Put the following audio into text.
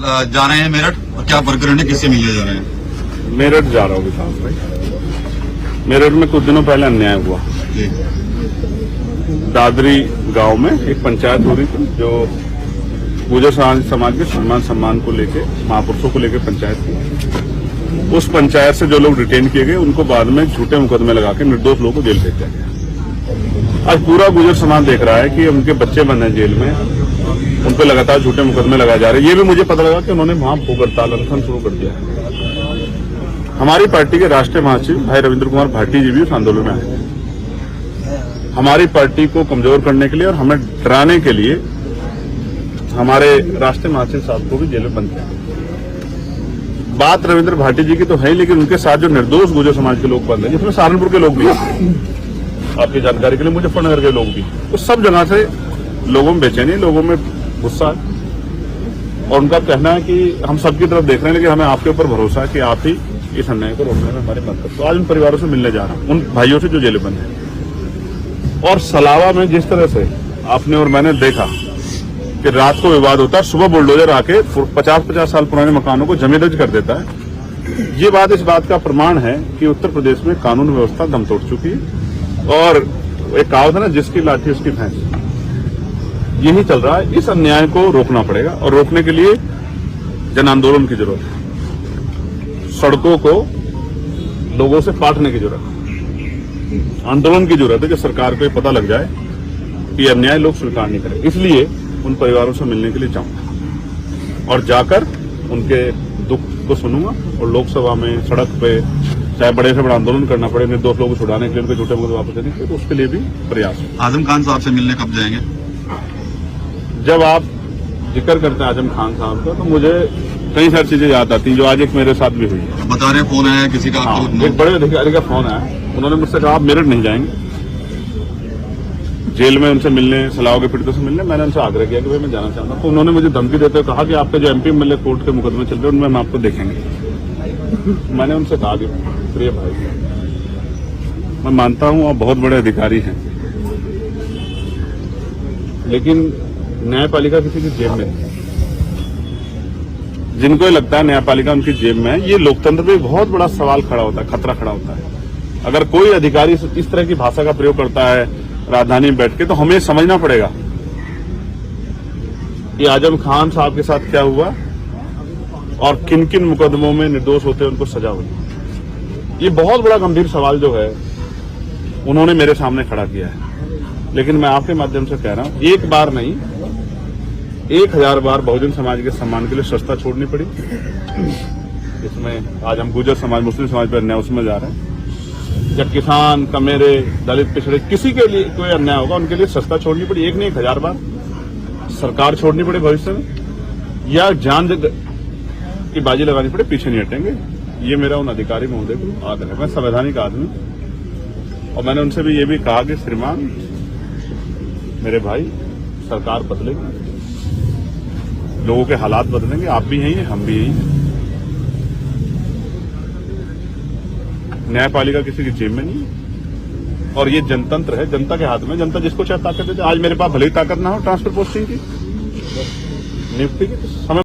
जा रहे हैं मेरठ और क्या प्रकरण है, किससे मिलने जा रहे हैं? मेरठ जा रहा हूँ विकास भाई। मेरठ में कुछ दिनों पहले अन्याय हुआ। जी। दादरी गांव में एक पंचायत हो रही थी जो गुर्जर समाज के सम्मान को लेके, महापुरुषों को लेके पंचायत थी। उस पंचायत से जो लोग रिटेन किए गए उनको बाद में झूठे मुकदमे लगा के निर्दोष लोगों को जेल भेज दिया गया। आज पूरा गुर्जर समाज देख रहा है कि उनके बच्चे बंद हैं जेल में, उन पर लगातार झूठे मुकदमे लगाए जा रहे हैं। ये भी मुझे पता लगा कि उन्होंने वहां भूख हड़ताल अनशन शुरू कर दिया है। हमारी पार्टी के राष्ट्रीय महासचिव भाई रविंद्र कुमार भाटी जी भी उस आंदोलन में आए। हमारी पार्टी को कमजोर करने के लिए और हमें डराने के लिए हमारे राष्ट्रीय महासचिव साहब को भी जेल में बंद किया। बात रविंद्र भाटी जी की तो है, लेकिन उनके साथ जो निर्दोष गुर्जर समाज के लोग बंद हैं, जिसमें सहारनपुर के लोग भी हैं, आपकी जानकारी के लिए मुजफ्फरनगर के लोग भी, तो सब जगह से लोगों में बेचैनी, लोगों में गुस्सा है और उनका कहना है कि हम सबकी तरफ देख रहे हैं, लेकिन हमें आपके ऊपर भरोसा है कि आप ही इस अन्याय को रोकने में हमारी मदद करें। तो आज उन परिवारों से मिलने जा रहा हूं, उन भाइयों से जो जेल बंद है। और सलावा में जिस तरह से आपने और मैंने देखा कि रात को विवाद होता है, सुबह बुलडोजर आके 50-50 साल पुराने मकानों को जमींदोज कर देता है, ये बात इस बात का प्रमाण है कि उत्तर प्रदेश में कानून व्यवस्था दम तोड़ चुकी है। और एक कहावत है ना, जिसकी लाठी उसकी भैंस, यही चल रहा है। इस अन्याय को रोकना पड़ेगा और रोकने के लिए जन आंदोलन की जरूरत है, सड़कों को लोगों से पाटने की जरूरत है, आंदोलन की जरूरत है कि सरकार को ये पता लग जाए कि अन्याय लोग स्वीकार नहीं करेंगे। इसलिए उन परिवारों से मिलने के लिए जाऊंगा और जाकर उनके दुख को सुनूंगा और लोकसभा में, सड़क पे, चाहे बड़े से बड़ा आंदोलन करना पड़े निर्दोष लोगों को छुड़ाने के लिए, उनके झूठे मुकदमे वापस देने के लिए, तो उसके लिए भी प्रयास हो। आजम खान साहब से मिलने कब जाएंगे? जब आप जिक्र करते हैं आजम खान साहब का, तो मुझे कई सारी चीजें याद आती हैं जो आज एक मेरे साथ भी हुई है। बता रहे फोन आया किसी का? एक बड़े अधिकारी का फोन आया, उन्होंने मुझसे कहा आप मेरठ नहीं जाएंगे जेल में उनसे मिलने, सलाह के पीड़ितों से मिलने। मैंने उनसे आग्रह किया कि भाई मैं जाना चाहता हूं, तो उन्होंने मुझे धमकी देते हुए कहा कि आपके जो एमपी एमएलए कोर्ट के मुकदमे चल रहे हैं उनमें हम आपको देखेंगे। मैंने उनसे कहा कि प्रिय भाई, मैं मानता हूं आप बहुत बड़े अधिकारी हैं, लेकिन न्यायपालिका किसी की जेब में नहीं। जिनको ये लगता है न्यायपालिका उनकी जेब में है, ये लोकतंत्र पे बहुत बड़ा सवाल खड़ा होता है, खतरा खड़ा होता है। अगर कोई अधिकारी इस तरह की भाषा का प्रयोग करता है राजधानी में बैठ के, तो हमें समझना पड़ेगा कि आजम खान साहब के साथ क्या हुआ और किन किन मुकदमों में निर्दोष होते उनको सजा हुई। ये बहुत बड़ा गंभीर सवाल जो है उन्होंने मेरे सामने खड़ा किया है। लेकिन मैं आपके माध्यम से कह रहा हूं, एक बार नहीं 1000 बार बहुजन समाज के सम्मान के लिए सस्ता छोड़नी पड़ी। इसमें आज हम गुर्जर समाज, मुस्लिम समाज पर अन्याय उसमें जा रहे हैं। जब किसान, कमेरे, दलित, पिछड़े, किसी के लिए कोई अन्याय होगा उनके लिए सस्ता छोड़नी पड़ी। एक नहीं 1000 बार सरकार छोड़नी पड़े भविष्य में, या जान की बाजी लगानी पड़े, पीछे नहीं हटेंगे। ये मेरा उन अधिकारी महोदय को आग्रह है। मैं संवैधानिक आदमी और मैंने उनसे भी ये भी कहा कि श्रीमान मेरे भाई, सरकार बदलेगी, लोगों के हालात बदलेंगे, आप भी हैं, हम भी हैं। न्यायपालिका किसी की जेब में नहीं है और ये जनतंत्र है, जनता के हाथ में। जनता जिसको चाहे ताकत देते। आज मेरे पास भले ही ताकत ना हो ट्रांसफर पोस्टिंग की, नियुक्ति की, तो समय